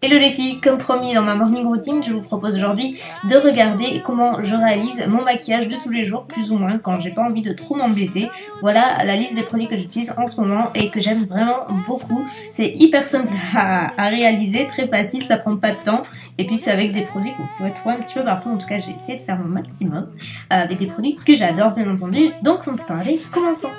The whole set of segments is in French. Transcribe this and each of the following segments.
Hello les filles, comme promis dans ma morning routine, je vous propose aujourd'hui de regarder comment je réalise mon maquillage de tous les jours, plus ou moins, quand j'ai pas envie de trop m'embêter. Voilà la liste des produits que j'utilise en ce moment et que j'aime vraiment beaucoup. C'est hyper simple à réaliser, très facile, ça prend pas de temps. Et puis c'est avec des produits que vous pouvez trouver un petit peu partout, en tout cas j'ai essayé de faire mon maximum. Avec des produits que j'adore bien entendu, donc sans plus tarder, commençons.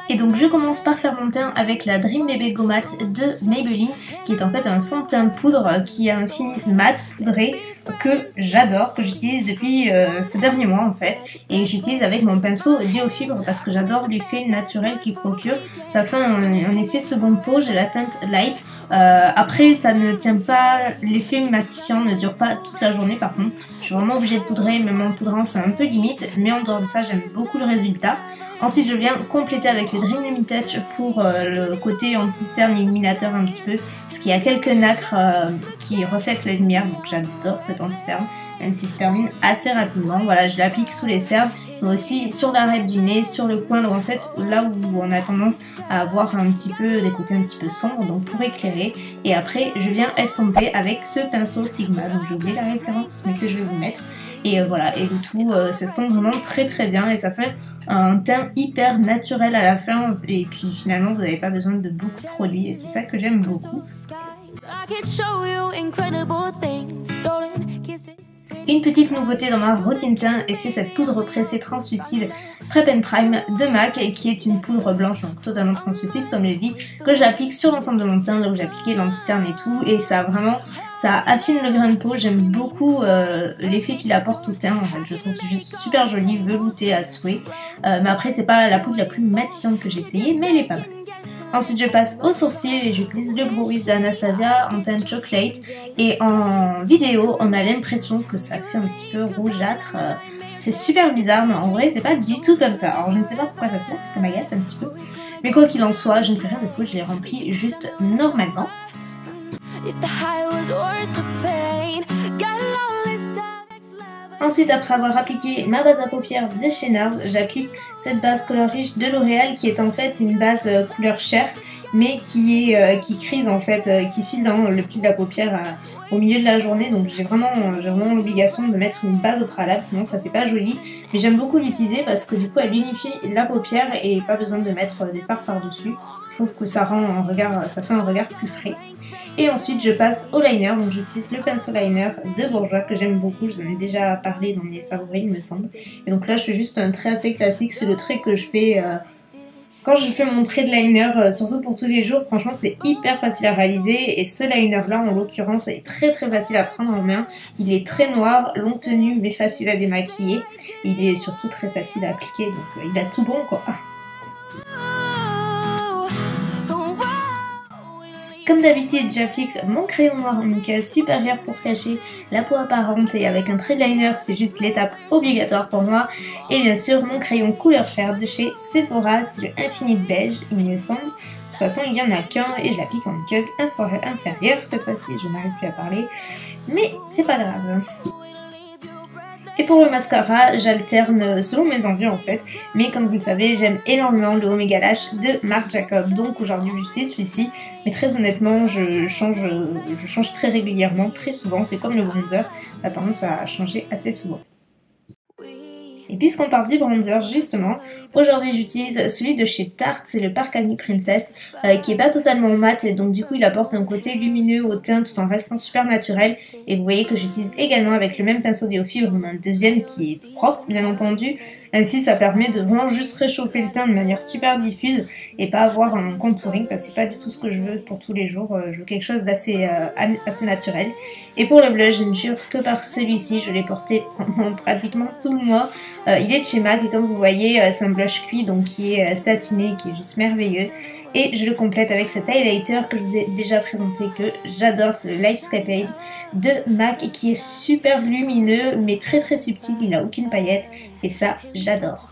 Et donc je commence par faire mon teint avec la Dream Baby Go Matte de Maybelline, qui est en fait un fond de teint poudre qui a un fini mat poudré que j'adore, que j'utilise depuis ces derniers mois en fait. Et j'utilise avec mon pinceau Diofibre parce que j'adore l'effet naturel qu'il procure. Ça fait un effet seconde peau, j'ai la teinte light. Après ça ne tient pas, l'effet matifiant ne dure pas toute la journée par contre. Je suis vraiment obligée de poudrer, même en poudrant c'est un peu limite, mais en dehors de ça j'aime beaucoup le résultat. Ensuite je viens compléter avec le Dream Limit Touch pour le côté anti-cerne illuminateur un petit peu, parce qu'il y a quelques nacres qui reflètent la lumière, donc j'adore cet anti-cerne, même s'il se termine assez rapidement. Voilà, je l'applique sous les cernes, mais aussi sur l'arête du nez, sur le coin, en fait là où on a tendance à avoir un petit peu des côtés un petit peu sombres, donc pour éclairer. Et après je viens estomper avec ce pinceau Sigma, donc j'ai oublié la référence mais que je vais vous mettre. Et voilà, et le tout s'estompe vraiment très bien et ça fait un teint hyper naturel à la fin et puis finalement vous n'avez pas besoin de beaucoup de produits et c'est ça que j'aime beaucoup. Une petite nouveauté dans ma routine teint et c'est cette poudre pressée translucide Prep and Prime de MAC qui est une poudre blanche donc totalement translucide comme je l'ai dit, que j'applique sur l'ensemble de mon teint, donc j'ai appliqué l'anti-cerne et tout et ça affine le grain de peau. J'aime beaucoup l'effet qu'il apporte au teint en fait, je trouve juste super joli, velouté à souhait, mais après c'est pas la poudre la plus matifiante que j'ai essayé mais elle est pas mal. Ensuite je passe aux sourcils et j'utilise le Brow Wiz de Anastasia en teinte chocolate et en vidéo on a l'impression que ça fait un petit peu rougeâtre, c'est super bizarre mais en vrai c'est pas du tout comme ça. Alors je ne sais pas pourquoi ça fait ça m'agace un petit peu, mais quoi qu'il en soit je ne fais rien de poudre, je les remplis juste normalement. Ensuite, après avoir appliqué ma base à paupières de chez NARS, j'applique cette base Color Riche de L'Oréal qui est en fait une base couleur chair mais qui crise en fait, qui file dans le pli de la paupière au milieu de la journée, donc j'ai vraiment l'obligation de mettre une base au préalable sinon ça fait pas joli, mais j'aime beaucoup l'utiliser parce que du coup elle unifie la paupière et pas besoin de mettre des fards par dessus. Je trouve que ça fait un regard plus frais. Et ensuite je passe au liner, donc j'utilise le pinceau liner de Bourjois que j'aime beaucoup, je vous en ai déjà parlé dans mes favoris il me semble. Et donc là je fais juste un trait assez classique, c'est le trait que je fais quand je fais mon trait de liner, surtout pour tous les jours. Franchement c'est hyper facile à réaliser et ce liner là en l'occurrence est très facile à prendre en main. Il est très noir, long tenu mais facile à démaquiller. Il est surtout très facile à appliquer donc il a tout bon quoi. Comme d'habitude, j'applique mon crayon noir en une case supérieure pour cacher la peau apparente et avec un trait de liner, c'est juste l'étape obligatoire pour moi. Et bien sûr, mon crayon couleur chair de chez Sephora, c'est le Infinite Beige, il me semble. De toute façon, il n'y en a qu'un et je l'applique en une case inférieure. Cette fois-ci, je n'arrive plus à parler, mais c'est pas grave. Et pour le mascara, j'alterne selon mes envies en fait, mais comme vous le savez, j'aime énormément le Omega Lash de Marc Jacob, donc aujourd'hui j'utilise celui-ci, mais très honnêtement, je change très régulièrement, très souvent, c'est comme le bronzer, ça a tendance à changer assez souvent. Et puisqu'on parle du bronzer, justement, aujourd'hui j'utilise celui de chez Tarte, c'est le Park Avenue Princess, qui est pas totalement mat et donc du coup il apporte un côté lumineux au teint tout en restant super naturel. Et vous voyez que j'utilise également avec le même pinceau Diofibre, un deuxième qui est propre bien entendu. Ainsi ça permet de vraiment juste réchauffer le teint de manière super diffuse et pas avoir un contouring parce que c'est pas du tout ce que je veux pour tous les jours, je veux quelque chose d'assez assez naturel. Et pour le blush, je ne jure que par celui-ci, je l'ai porté pendant pratiquement tout le mois. Il est de chez MAC et comme vous voyez c'est un blush cuit donc qui est satiné, qui est juste merveilleux. Et je le complète avec cet highlighter que je vous ai déjà présenté que j'adore, c'est le Lightscapade de MAC qui est super lumineux mais très subtil, il n'a aucune paillette et ça j'adore.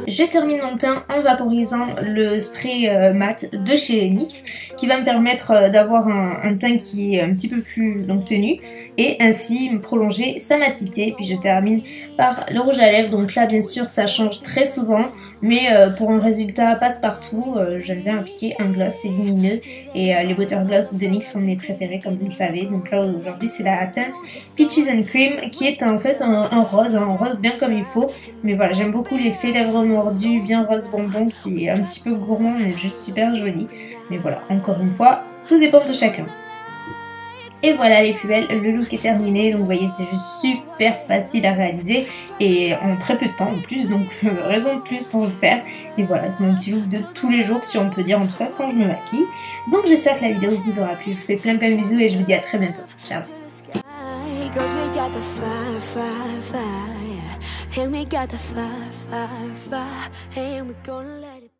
Je termine mon teint en vaporisant le spray mat de chez NYX qui va me permettre d'avoir un teint qui est un petit peu plus tenu et ainsi me prolonger sa matité. Puis je termine par le rouge à lèvres, donc là bien sûr ça change très souvent. Mais pour un résultat passe-partout, j'aime bien appliquer un gloss, c'est lumineux. Et les Water Gloss de NYX sont mes préférés comme vous le savez. Donc là aujourd'hui c'est la teinte Peaches and Cream qui est en fait un rose bien comme il faut. Mais voilà, j'aime beaucoup l'effet lèvres mordues, bien rose bonbon qui est un petit peu gourmand mais juste super joli. Mais voilà, encore une fois, tout dépend de chacun. Et voilà les plus belles, le look est terminé, donc vous voyez c'est juste super facile à réaliser et en très peu de temps en plus, donc raison de plus pour le faire. Et voilà, c'est mon petit look de tous les jours si on peut dire, en tout cas quand je me maquille. Donc j'espère que la vidéo vous aura plu, je vous fais plein de bisous et je vous dis à très bientôt. Ciao. And we got the fire, fire, fire, and we're gonna let